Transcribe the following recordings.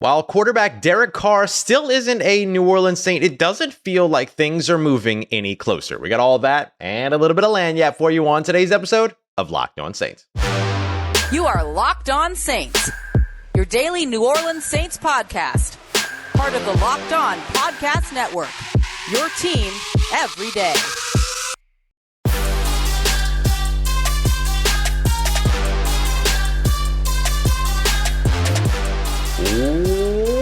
While quarterback Derek Carr still isn't a New Orleans Saint, it doesn't feel like things are moving any closer. We got all that and a little bit of lanyard for you on today's episode of Locked On Saints. You are Locked On Saints, your daily New Orleans Saints podcast. Part of the Locked On Podcast Network, your team every day.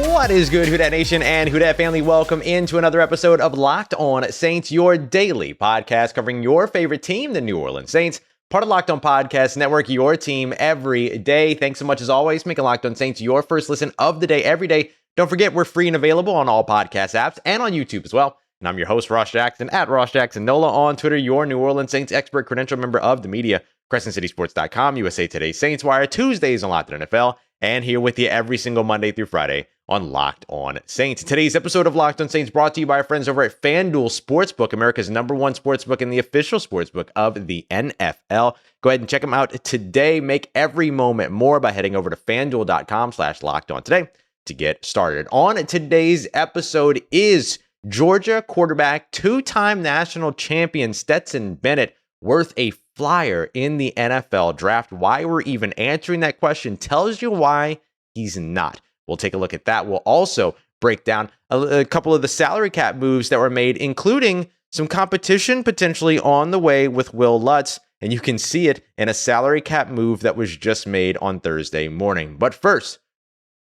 What is good, Who Dat Nation and Who Dat family? Welcome into another episode of Locked On Saints, your daily podcast covering your favorite team, the New Orleans Saints. Part of Locked On Podcast Network, your team every day. Thanks so much as always, making Locked On Saints your first listen of the day every day. Don't forget, we're free and available on all podcast apps and on YouTube as well. And I'm your host, Ross Jackson, at Ross Jackson Nola on Twitter, your New Orleans Saints expert, credential member of the media, CrescentCitySports.com, USA Today Saints Wire, Tuesdays on Locked On NFL, and here with you every single Monday through Friday on Locked On Saints. Today's episode of Locked On Saints brought to you by our friends over at FanDuel Sportsbook, America's #1 sportsbook and the official sportsbook of the NFL. Go ahead and check them out today. Make every moment more by heading over to FanDuel.com/LockedOn today to get started. On today's episode is Georgia quarterback, two-time national champion Stetson Bennett, worth a flyer in the NFL draft. Why we're even answering that question tells you why he's not. We'll take a look at that. We'll also break down a couple of the salary cap moves that were made, including some competition potentially on the way with Will Lutz. And you can see it in a salary cap move that was just made on Thursday morning. But first,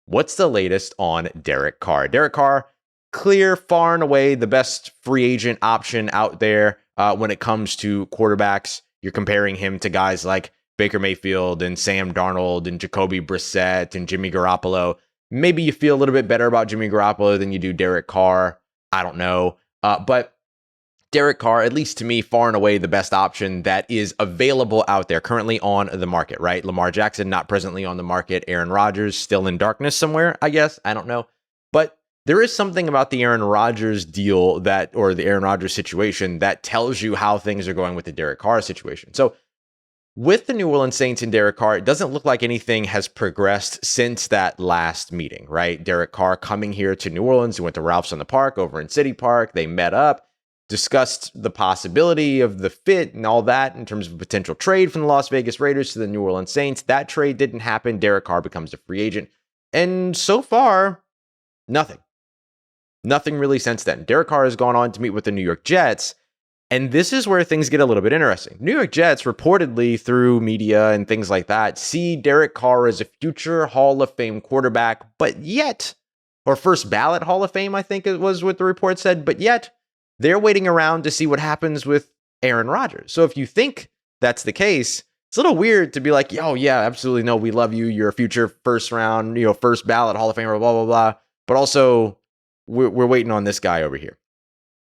what's the latest on Derek Carr? Derek Carr, clear, far and away the best free agent option out there when it comes to quarterbacks. You're comparing him to guys like Baker Mayfield and Sam Darnold and Jacoby Brissett and Jimmy Garoppolo. Maybe you feel a little bit better about Jimmy Garoppolo than you do Derek Carr. I don't know. But Derek Carr, at least to me, far and away the best option that is available out there currently on the market, right? Lamar Jackson, not presently on the market. Aaron Rodgers, still in darkness somewhere, I guess. I don't know. But there is something about the Aaron Rodgers deal or the Aaron Rodgers situation that tells you how things are going with the Derek Carr situation. So with the New Orleans Saints and Derek Carr, it doesn't look like anything has progressed since that last meeting, right? Derek Carr coming here to New Orleans. He went to Ralph's on the Park over in City Park. They met up, discussed the possibility of the fit and all that in terms of a potential trade from the Las Vegas Raiders to the New Orleans Saints. That trade didn't happen. Derek Carr becomes a free agent. And so far, nothing. Nothing really since then. Derek Carr has gone on to meet with the New York Jets, and this is where things get a little bit interesting. New York Jets, reportedly through media and things like that, see Derek Carr as a future Hall of Fame quarterback, but yet, or first ballot Hall of Fame, I think it was what the report said, but yet they're waiting around to see what happens with Aaron Rodgers. So if you think that's the case, it's a little weird to be like, oh yeah, absolutely, no, we love you. You're a future first round, first ballot Hall of Famer, blah, blah, blah. But also, we're waiting on this guy over here.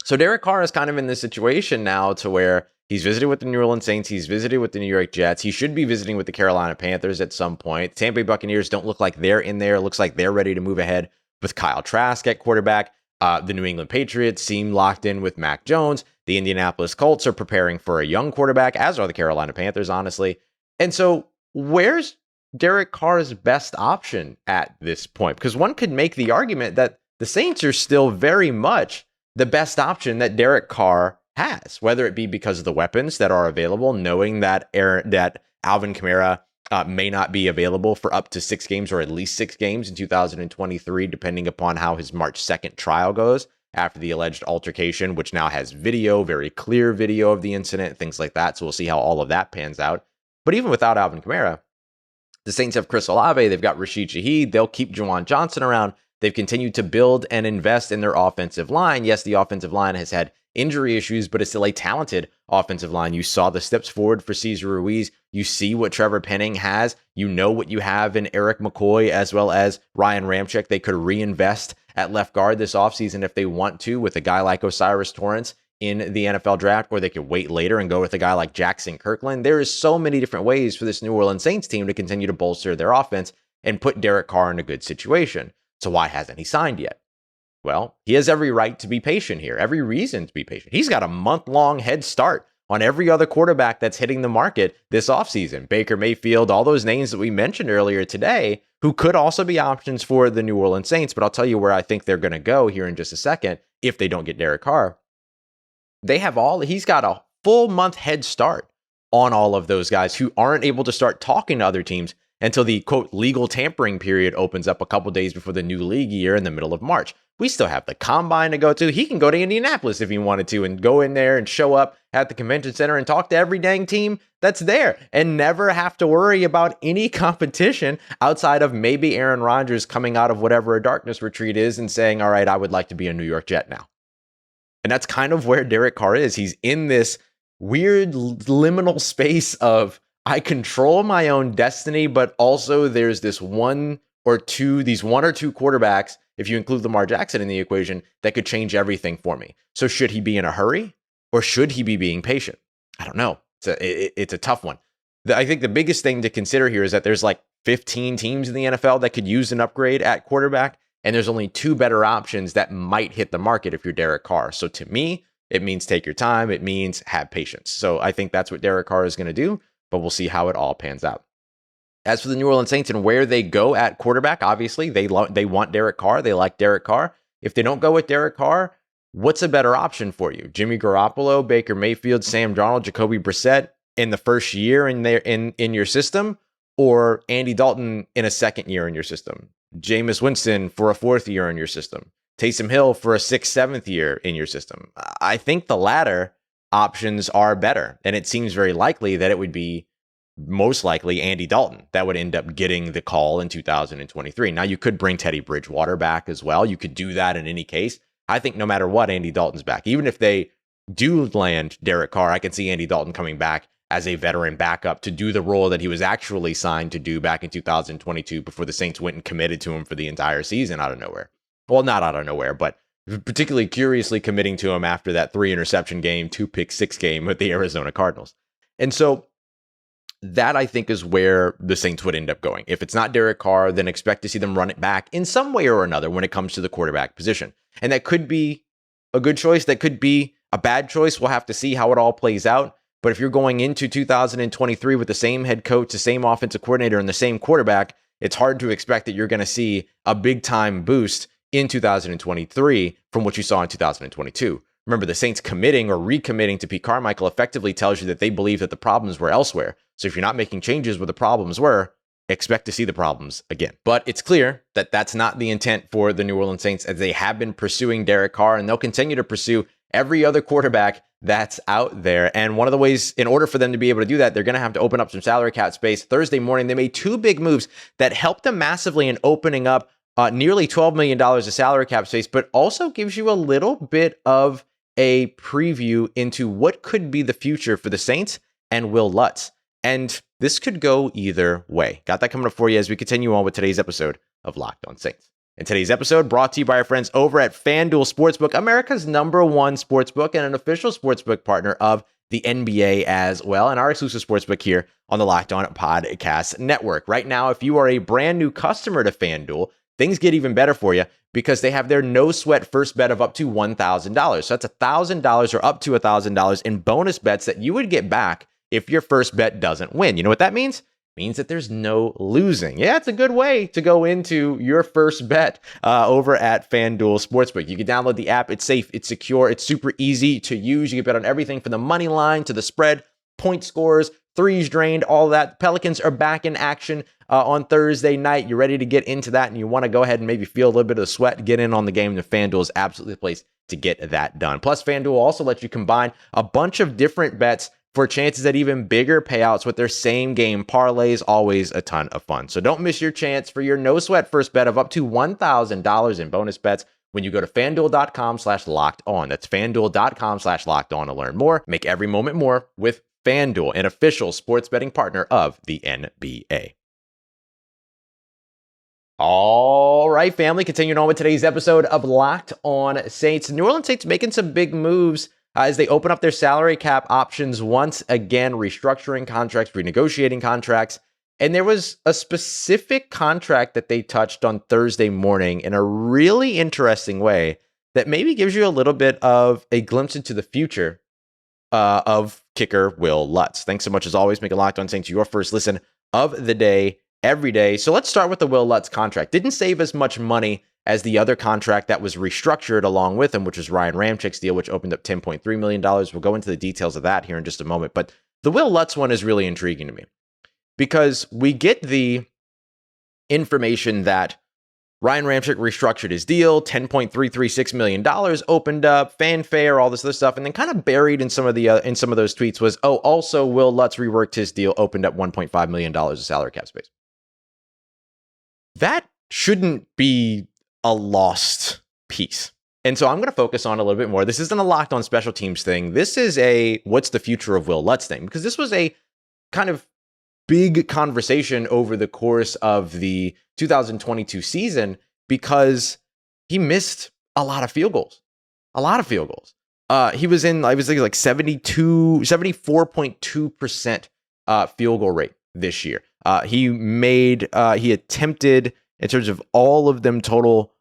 So Derek Carr is kind of in this situation now to where he's visited with the New Orleans Saints. He's visited with the New York Jets. He should be visiting with the Carolina Panthers at some point. Tampa Bay Buccaneers don't look like they're in there. It looks like they're ready to move ahead with Kyle Trask at quarterback. The New England Patriots seem locked in with Mac Jones. The Indianapolis Colts are preparing for a young quarterback, as are the Carolina Panthers, honestly. And so where's Derek Carr's best option at this point? Because one could make the argument that the Saints are still very much the best option that Derek Carr has, whether it be because of the weapons that are available, knowing that Alvin Kamara may not be available for up to 6 games or at least 6 games in 2023, depending upon how his March 2nd trial goes after the alleged altercation, which now has video, very clear video of the incident, things like that. So we'll see how all of that pans out. But even without Alvin Kamara, the Saints have Chris Olave, they've got Rashid Shaheed, they'll keep Juwan Johnson around. They've continued to build and invest in their offensive line. Yes, the offensive line has had injury issues, but it's still a talented offensive line. You saw the steps forward for Cesar Ruiz. You see what Trevor Penning has. You know what you have in Eric McCoy as well as Ryan Ramczyk. They could reinvest at left guard this offseason if they want to with a guy like Osiris Torrance in the NFL draft, or they could wait later and go with a guy like Jackson Kirkland. There is so many different ways for this New Orleans Saints team to continue to bolster their offense and put Derek Carr in a good situation. So why hasn't he signed yet? Well, he has every right to be patient here, every reason to be patient. He's got a month-long head start on every other quarterback that's hitting the market this offseason. Baker Mayfield, all those names that we mentioned earlier today, who could also be options for the New Orleans Saints, but I'll tell you where I think they're going to go here in just a second if they don't get Derek Carr. He's got a full month head start on all of those guys who aren't able to start talking to other teams until the quote legal tampering period opens up a couple days before the new league year in the middle of March. We still have the combine to go to. He can go to Indianapolis if he wanted to and go in there and show up at the convention center and talk to every dang team that's there and never have to worry about any competition outside of maybe Aaron Rodgers coming out of whatever a darkness retreat is and saying, all right, I would like to be a New York Jet now. And that's kind of where Derek Carr is. He's in this weird liminal space of I control my own destiny, but also there's these one or two quarterbacks, if you include Lamar Jackson in the equation, that could change everything for me. So should he be in a hurry or should he be being patient? I don't know. It's a tough one. I think the biggest thing to consider here is that there's like 15 teams in the NFL that could use an upgrade at quarterback, and there's only two better options that might hit the market if you're Derek Carr. So to me, it means take your time. It means have patience. So I think that's what Derek Carr is going to do, but we'll see how it all pans out. As for the New Orleans Saints and where they go at quarterback, obviously they want Derek Carr. They like Derek Carr. If they don't go with Derek Carr, what's a better option for you? Jimmy Garoppolo, Baker Mayfield, Sam Darnold, Jacoby Brissett in the first year in your system, or Andy Dalton in a second year in your system? Jameis Winston for a fourth year in your system? Taysom Hill for a sixth, seventh year in your system? I think the latter options are better, and it seems very likely that it would be most likely Andy Dalton that would end up getting the call in 2023. Now, you could bring Teddy Bridgewater back as well. You could do that in any case. I think no matter what, Andy Dalton's back. Even if they do land Derek Carr, I can see Andy Dalton coming back as a veteran backup to do the role that he was actually signed to do back in 2022 before the Saints went and committed to him for the entire season out of nowhere. Well, not out of nowhere, but particularly curiously committing to him after that 3-interception game, 2-pick-6 game with the Arizona Cardinals. And so that, I think, is where the Saints would end up going. If it's not Derek Carr, then expect to see them run it back in some way or another when it comes to the quarterback position. And that could be a good choice. That could be a bad choice. We'll have to see how it all plays out. But if you're going into 2023 with the same head coach, the same offensive coordinator, and the same quarterback, it's hard to expect that you're going to see a big-time boost in 2023 from what you saw in 2022. Remember, the Saints committing or recommitting to Pete Carmichael effectively tells you that they believe that the problems were elsewhere. So if you're not making changes where the problems were, expect to see the problems again. But it's clear that that's not the intent for the New Orleans Saints, as they have been pursuing Derek Carr, and they'll continue to pursue every other quarterback that's out there. And one of the ways, in order for them to be able to do that, they're going to have to open up some salary cap space. Thursday morning, they made two big moves that helped them massively in opening up nearly $12 million of salary cap space, but also gives you a little bit of a preview into what could be the future for the Saints and Will Lutz. And this could go either way. Got that coming up for you as we continue on with today's episode of Locked On Saints. And today's episode brought to you by our friends over at FanDuel Sportsbook, America's #1 sportsbook and an official sportsbook partner of the NBA as well, and our exclusive sportsbook here on the Locked On Podcast Network. Right now, if you are a brand new customer to FanDuel, things get even better for you because they have their no-sweat first bet of up to $1,000. So that's $1,000 or up to $1,000 in bonus bets that you would get back if your first bet doesn't win. You know what that means? It means that there's no losing. Yeah, it's a good way to go into your first bet over at FanDuel Sportsbook. You can download the app. It's safe. It's secure. It's super easy to use. You can bet on everything from the money line to the spread, point scores, threes drained, all that. Pelicans are back in action on Thursday night. You're ready to get into that, and you want to go ahead and maybe feel a little bit of the sweat, get in on the game. The FanDuel is absolutely the place to get that done. Plus, FanDuel also lets you combine a bunch of different bets for chances at even bigger payouts with their same game parlays. Always a ton of fun. So don't miss your chance for your no sweat first bet of up to $1,000 in bonus bets when you go to FanDuel.com/lockedon. That's FanDuel.com/lockedon to learn more. Make every moment more with FanDuel, an official sports betting partner of the NBA. All right, family, continuing on with today's episode of Locked On Saints. New Orleans Saints making some big moves as they open up their salary cap options once again, restructuring contracts, renegotiating contracts. And there was a specific contract that they touched on Thursday morning in a really interesting way that maybe gives you a little bit of a glimpse into the future of kicker Will Lutz. Thanks so much, as always, making Locked On Saints your first listen of the day every day. So let's start with the Will Lutz contract. Didn't save as much money as the other contract that was restructured along with him, which was Ryan Ramczyk's deal, which opened up $10.3 million. We'll go into the details of that here in just a moment. But the Will Lutz one is really intriguing to me because we get the information that Ryan Ramczyk restructured his deal, $10.336 million opened up, fanfare, all this other stuff, and then kind of buried in some of those tweets was, oh, also Will Lutz reworked his deal, opened up $1.5 million of salary cap space. That shouldn't be a lost piece. And so I'm going to focus on a little bit more. This isn't a locked on special teams thing. This is a what's the future of Will Lutz thing, because this was a kind of big conversation over the course of the 2022 season because he missed a lot of field goals. He was I was thinking like 74.2% field goal rate this year. He attempted, in terms of all of them total,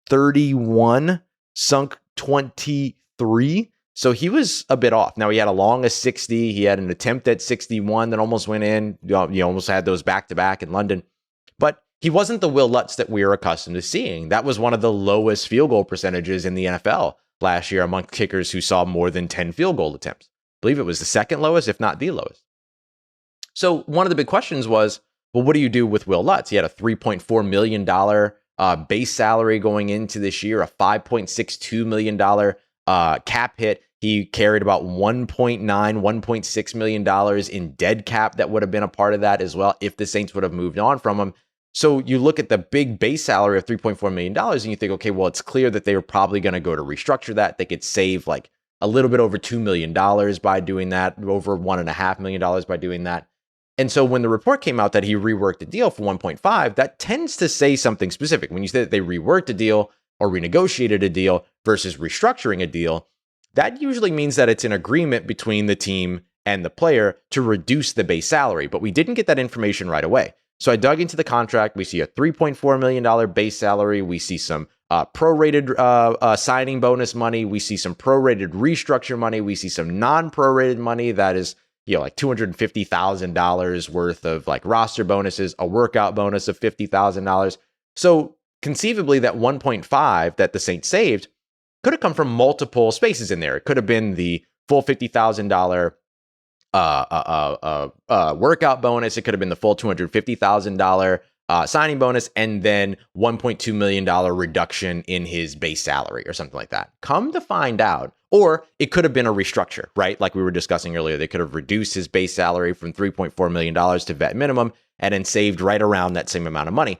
31, sunk 23. So he was a bit off. Now he had a long as 60. He had an attempt at 61 that almost went in. You almost had those back-to-back in London. But he wasn't the Will Lutz that we are accustomed to seeing. That was one of the lowest field goal percentages in the NFL last year among kickers who saw more than 10 field goal attempts. I believe it was the second lowest, if not the lowest. So one of the big questions was, well, what do you do with Will Lutz? He had a $3.4 million base salary going into this year, a $5.62 million cap hit. He carried about $1.6 million in dead cap that would have been a part of that as well if the Saints would have moved on from him. So you look at the big base salary of $3.4 million and you think, okay, well, it's clear that they were probably going to go to restructure that. They could save like a little bit over $2 million by doing that, over $1.5 million by doing that. And so when the report came out that he reworked the deal for 1.5, that tends to say something specific. When you say that they reworked a deal or renegotiated a deal versus restructuring a deal, that usually means that it's an agreement between the team and the player to reduce the base salary. But we didn't get that information right away. So I dug into the contract. We see a $3.4 million base salary. We see some prorated signing bonus money. We see some prorated restructure money. We see some non-prorated money that is, like $250,000 worth of like roster bonuses, a workout bonus of $50,000. So conceivably that 1.5 that the Saints saved could have come from multiple spaces in there. It could have been the full $50,000 workout bonus. It could have been the full $250,000 signing bonus, and then $1.2 million reduction in his base salary or something like that. Come to find out, or it could have been a restructure, right? Like we were discussing earlier, they could have reduced his base salary from $3.4 million to vet minimum and then saved right around that same amount of money.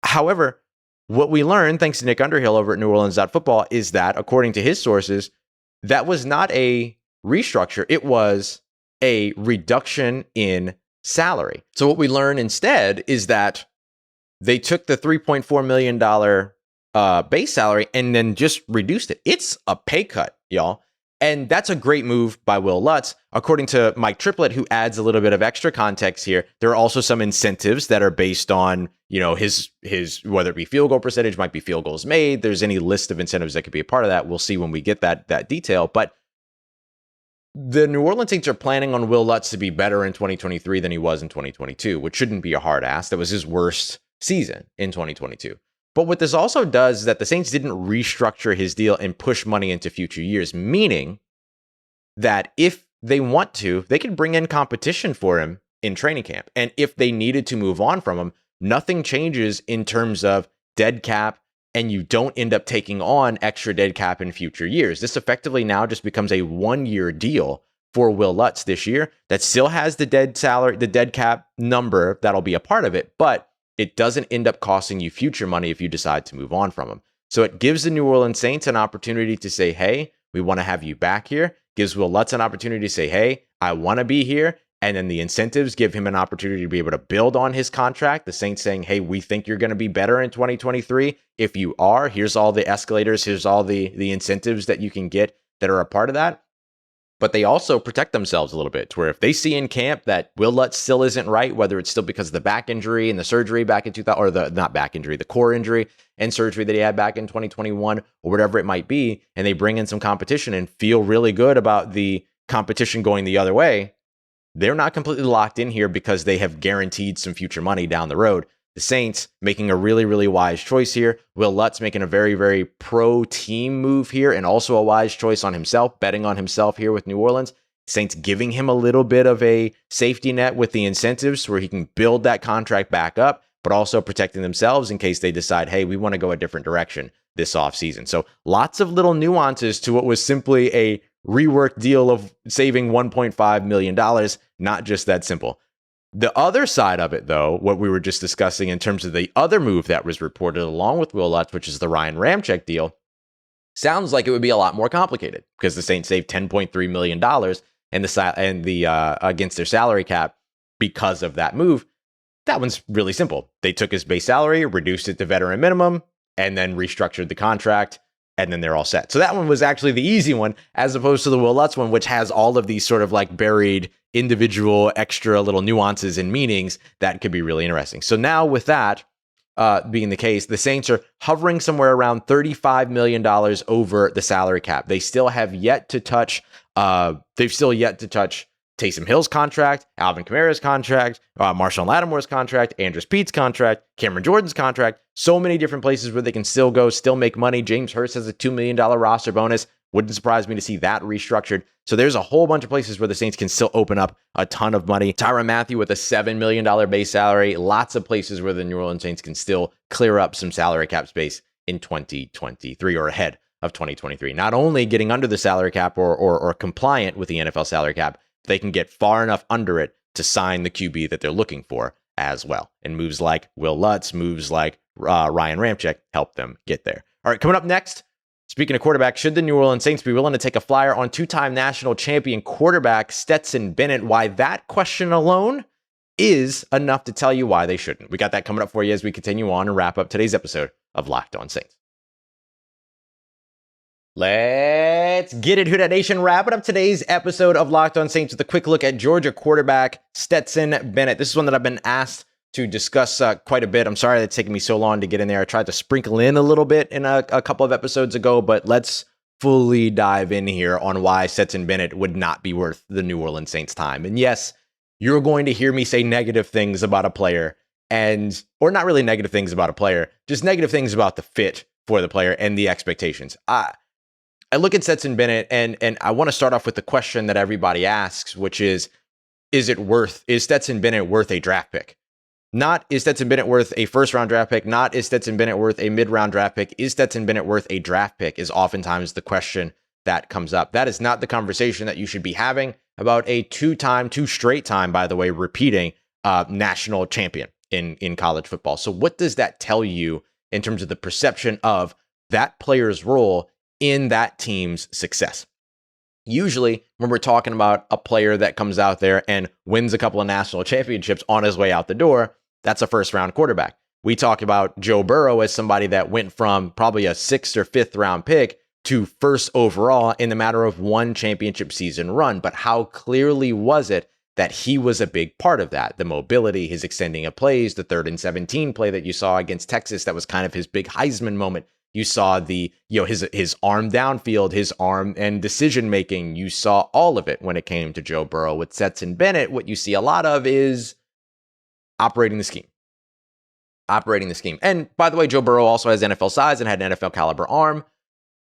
However, what we learned, thanks to Nick Underhill over at New Orleans Football, is that according to his sources, that was not a restructure. It was a reduction in salary. So what we learn instead is that they took the $3.4 million base salary and then just reduced it. It's a pay cut, y'all. And that's a great move by Will Lutz. According to Mike Triplett, who adds a little bit of extra context here, there are also some incentives that are based on, his whether it be field goal percentage, might be field goals made. There's any list of incentives that could be a part of that. We'll see when we get that detail. But the New Orleans Saints are planning on Will Lutz to be better in 2023 than he was in 2022, which shouldn't be a hard ask. That was his worst season in 2022. But what this also does is that the Saints didn't restructure his deal and push money into future years, meaning that if they want to, they can bring in competition for him in training camp. And if they needed to move on from him, nothing changes in terms of dead cap, and you don't end up taking on extra dead cap in future years. This effectively now just becomes a 1-year deal for Will Lutz this year that still has the dead salary, the dead cap number that'll be a part of it, but it doesn't end up costing you future money if you decide to move on from him. So it gives the New Orleans Saints an opportunity to say, hey, we want to have you back here. Gives Will Lutz an opportunity to say, hey, I want to be here. And then the incentives give him an opportunity to be able to build on his contract. The Saints saying, hey, we think you're going to be better in 2023. If you are, here's all the escalators. Here's all the incentives that you can get that are a part of that. But they also protect themselves a little bit to where if they see in camp that Will Lutz still isn't right, whether it's still because of the back injury and the surgery back in 2000, or the core injury and surgery that he had back in 2021 or whatever it might be, and they bring in some competition and feel really good about the competition going the other way, they're not completely locked in here because they have guaranteed some future money down the road. The Saints making a really, really wise choice here. Will Lutz making a very, very pro-team move here and also a wise choice on himself, betting on himself here with New Orleans. Saints giving him a little bit of a safety net with the incentives where he can build that contract back up, but also protecting themselves in case they decide, hey, we want to go a different direction this offseason. So lots of little nuances to what was simply a reworked deal of saving $1.5 million, not just that simple. The other side of it, though, what we were just discussing in terms of the other move that was reported along with Will Lutz, which is the Ryan Ramczyk deal, sounds like it would be a lot more complicated because the Saints saved $10.3 million against their salary cap because of that move. That one's really simple. They took his base salary, reduced it to veteran minimum, and then restructured the contract, and then they're all set. So that one was actually the easy one, as opposed to the Will Lutz one, which has all of these sort of like buried individual extra little nuances and meanings that could be really interesting. So now with that being the case, the Saints are hovering somewhere around $35 million over the salary cap. They still have yet to touch, Taysom Hill's contract, Alvin Kamara's contract, Marshawn Lattimore's contract, Andrews Pete's contract, Cameron Jordan's contract. So many different places where they can still go, still make money. James Hurst has a $2 million roster bonus. Wouldn't surprise me to see that restructured. So there's a whole bunch of places where the Saints can still open up a ton of money. Tyrann Mathieu with a $7 million base salary. Lots of places where the New Orleans Saints can still clear up some salary cap space in 2023 or ahead of 2023. Not only getting under the salary cap or compliant with the NFL salary cap, they can get far enough under it to sign the QB that they're looking for as well. And moves like Will Lutz, moves like Ryan Ramczyk help them get there. All right, coming up next, speaking of quarterback, should the New Orleans Saints be willing to take a flyer on two-time national champion quarterback Stetson Bennett? Why that question alone is enough to tell you why they shouldn't. We got that coming up for you as we continue on and wrap up today's episode of Locked On Saints. Let's get it, Who Dat Nation. Wrapping up today's episode of Locked On Saints with a quick look at Georgia quarterback Stetson Bennett. This is one that I've been asked to discuss quite a bit. I'm sorry it's taken me so long to get in there. I tried to sprinkle in a little bit in a couple of episodes ago, but let's fully dive in here on why Stetson Bennett would not be worth the New Orleans Saints' time. And yes, you're going to hear me say negative things about a player, or not really negative things about a player, just negative things about the fit for the player and the expectations. I look at Stetson Bennett and I want to start off with the question that everybody asks, which is Stetson Bennett worth a draft pick? Not is Stetson Bennett worth a first-round draft pick, not is Stetson Bennett worth a mid-round draft pick, is Stetson Bennett worth a draft pick is oftentimes the question that comes up. That is not the conversation that you should be having about a two straight time, by the way, repeating national champion in college football. So what does that tell you in terms of the perception of that player's role in that team's success? Usually, when we're talking about a player that comes out there and wins a couple of national championships on his way out the door, that's a first-round quarterback. We talk about Joe Burrow as somebody that went from probably a 6th or 5th round pick to first overall in the matter of one championship season run. But how clearly was it that he was a big part of that? The mobility, his extending of plays, the 3rd and 17 play that you saw against Texas, that was kind of his big Heisman moment. You saw his arm downfield, his arm and decision making. You saw all of it when it came to Joe Burrow. With Stetson Bennett, what you see a lot of is operating the scheme. And by the way, Joe Burrow also has NFL size and had an NFL caliber arm.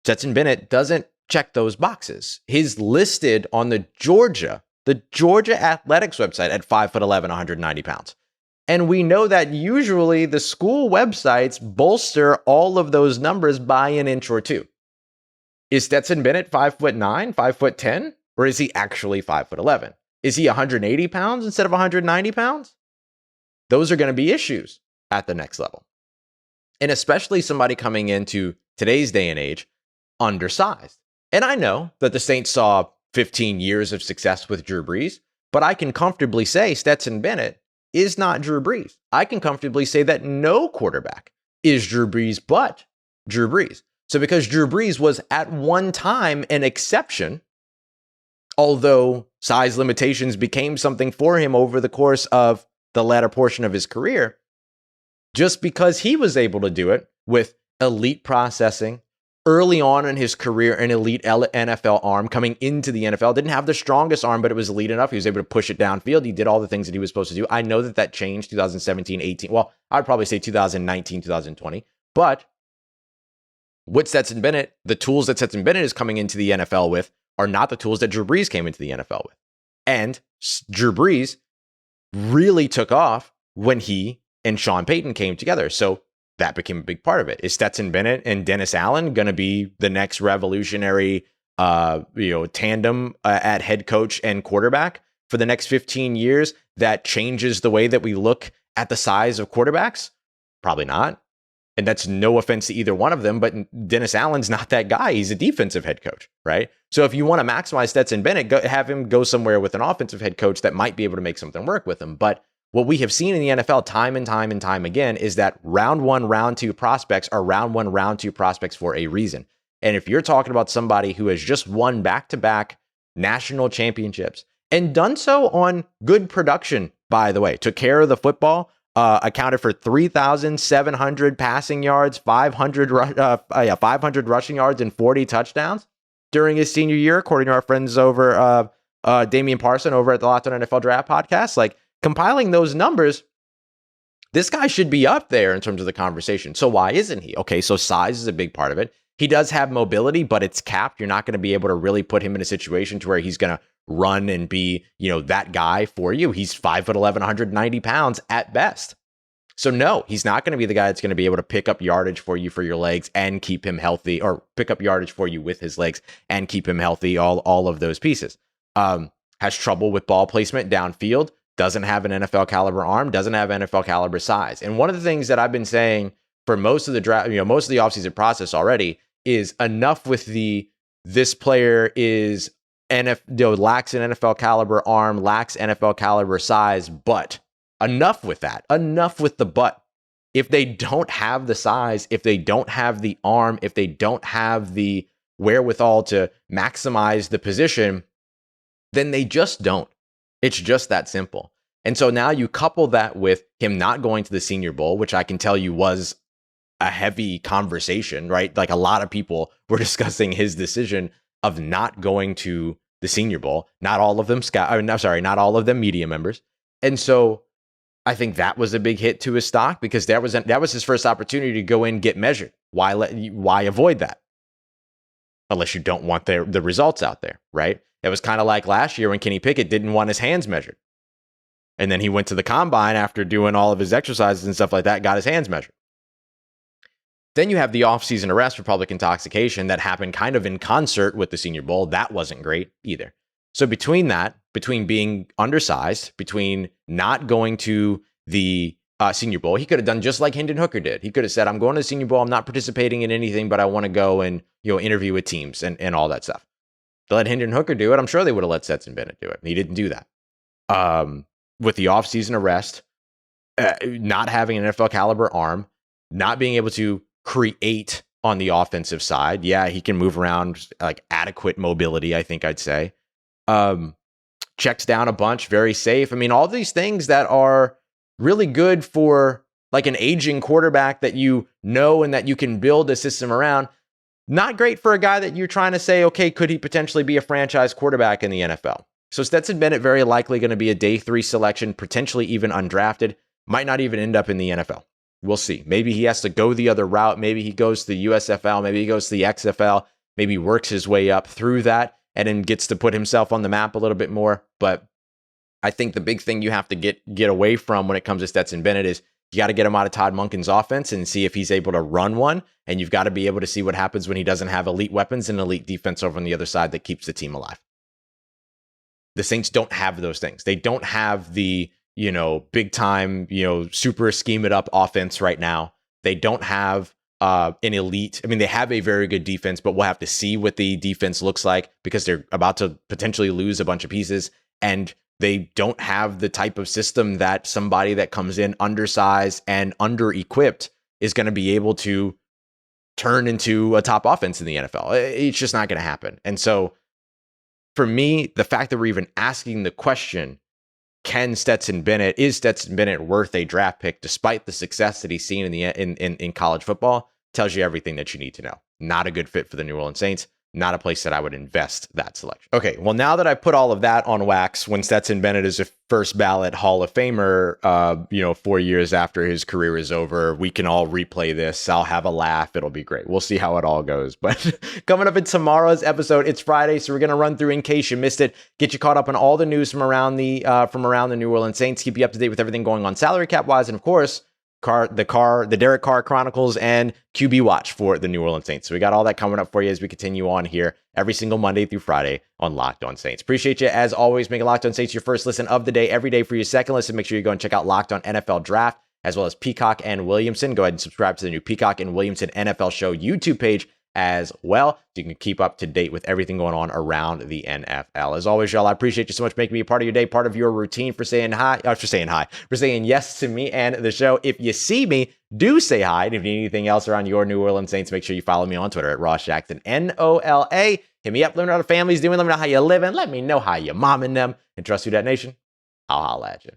Stetson Bennett doesn't check those boxes. He's listed on the Georgia Athletics website at 5'11", 190 pounds. And we know that usually the school websites bolster all of those numbers by an inch or two. Is Stetson Bennett 5'9", 5'10", or is he actually 5'11"? Is he 180 pounds instead of 190 pounds? Those are going to be issues at the next level. And especially somebody coming into today's day and age undersized. And I know that the Saints saw 15 years of success with Drew Brees, but I can comfortably say Stetson Bennett is not Drew Brees. I can comfortably say that no quarterback is Drew Brees but Drew Brees. So because Drew Brees was at one time an exception, although size limitations became something for him over the course of the latter portion of his career, just because he was able to do it with elite processing, early on in his career, an elite NFL arm coming into the NFL. Didn't have the strongest arm, but it was elite enough. He was able to push it downfield. He did all the things that he was supposed to do. I know that changed 2017, 18. Well, I'd probably say 2019, 2020. But with Stetson Bennett, the tools that Stetson Bennett is coming into the NFL with are not the tools that Drew Brees came into the NFL with. And Drew Brees really took off when he and Sean Payton came together. So that became a big part of it. Is Stetson Bennett and Dennis Allen going to be the next revolutionary tandem at head coach and quarterback for the next 15 years that changes the way that we look at the size of quarterbacks? Probably not. And that's no offense to either one of them, but Dennis Allen's not that guy. He's a defensive head coach, right? So if you want to maximize Stetson Bennett, have him go somewhere with an offensive head coach that might be able to make something work with him. But what we have seen in the NFL time and time and time again is that round one, round two prospects are round one, round two prospects for a reason. And if you're talking about somebody who has just won back-to-back national championships and done so on good production, by the way, took care of the football, accounted for 3,700 passing yards, 500 rushing yards, and 40 touchdowns during his senior year, according to our friends over Damian Parson over at the Locked On NFL Draft Podcast. Like, compiling those numbers, this guy should be up there in terms of the conversation. So why isn't he? Okay, so size is a big part of it. He does have mobility, but it's capped. You're not going to be able to really put him in a situation to where he's going to run and be, that guy for you. He's 5'11", 190 pounds at best. So no, he's not going to be the guy that's going to be able to pick up yardage for you for your legs and keep him healthy, or pick up yardage for you with his legs and keep him healthy, all of those pieces. Has trouble with ball placement downfield, doesn't have an NFL caliber arm, doesn't have NFL caliber size. And one of the things that I've been saying for most of the draft, most of the offseason process already, is enough with this player is lacks an NFL caliber arm, lacks NFL caliber size, but enough with that. Enough with the but. If they don't have the size, if they don't have the arm, if they don't have the wherewithal to maximize the position, then they just don't. It's just that simple. And so now you couple that with him not going to the Senior Bowl, which I can tell you was a heavy conversation, right? Like, a lot of people were discussing his decision of not going to the Senior Bowl. Not all of them not all of them media members. And so I think that was a big hit to his stock, because that was his first opportunity to go in, get measured. Why avoid that? Unless you don't want the results out there, right? It was kind of like last year when Kenny Pickett didn't want his hands measured. And then he went to the combine after doing all of his exercises and stuff like that, got his hands measured. Then you have the offseason arrest for public intoxication that happened kind of in concert with the Senior Bowl. That wasn't great either. So between being undersized, between not going to the Senior Bowl, he could have done just like Hendon Hooker did. He could have said, I'm going to the Senior Bowl. I'm not participating in anything, but I want to go and interview with teams and all that stuff. To let Hendon Hooker do it, I'm sure they would have let Stetson Bennett do it. He didn't do that. With the offseason arrest, not having an NFL caliber arm, not being able to create on the offensive side. Yeah, he can move around, like adequate mobility, I think I'd say. Checks down a bunch, very safe. I mean, all these things that are really good for like an aging quarterback that and that you can build a system around. Not great for a guy that you're trying to say, okay, could he potentially be a franchise quarterback in the NFL? So Stetson Bennett very likely going to be a day 3 selection, potentially even undrafted, might not even end up in the NFL. We'll see. Maybe he has to go the other route. Maybe he goes to the USFL. Maybe he goes to the XFL. Maybe works his way up through that and then gets to put himself on the map a little bit more. But I think the big thing you have to get away from when it comes to Stetson Bennett is you got to get him out of Todd Monken's offense and see if he's able to run one. And you've got to be able to see what happens when he doesn't have elite weapons and elite defense over on the other side that keeps the team alive. The Saints don't have those things. They don't have the, big time, super scheme it up offense right now. They don't have an elite. I mean, they have a very good defense, but we'll have to see what the defense looks like because they're about to potentially lose a bunch of pieces. And they don't have the type of system that somebody that comes in undersized and under-equipped is going to be able to turn into a top offense in the NFL. It's just not going to happen. And so for me, the fact that we're even asking the question, is Stetson Bennett worth a draft pick despite the success that he's seen in college football? tells you everything that you need to know. Not a good fit for the New Orleans Saints. Not a place that I would invest that selection. Okay, well, now that I put all of that on wax, when Stetson Bennett is a first ballot Hall of Famer, 4 years after his career is over, we can all replay this. I'll have a laugh. It'll be great. We'll see how it all goes. But coming up in tomorrow's episode, it's Friday, so we're going to run through, in case you missed it, get you caught up on all the news from around the New Orleans Saints, keep you up to date with everything going on salary cap wise, and of course, the Derek Carr Chronicles and QB Watch for the New Orleans Saints. So we got all that coming up for you as we continue on here every single Monday through Friday on Locked On Saints. Appreciate you as always. Make Locked On Saints your first listen of the day every day. For your second listen, make sure you go and check out Locked On NFL Draft as well as Peacock and Williamson. Go ahead and subscribe to the new Peacock and Williamson NFL Show YouTube page as well, so you can keep up to date with everything going on around the NFL. As always, y'all, I appreciate you so much making me a part of your day, part of your routine, for saying yes to me and the show. If you see me, do say hi. And if you need anything else around your New Orleans Saints, make sure you follow me on Twitter at Ross Jackson, NOLA. Hit me up, let me know how the family's doing, let me know how you're living, let me know how you're momming them. And trust you, that nation, I'll holla at you.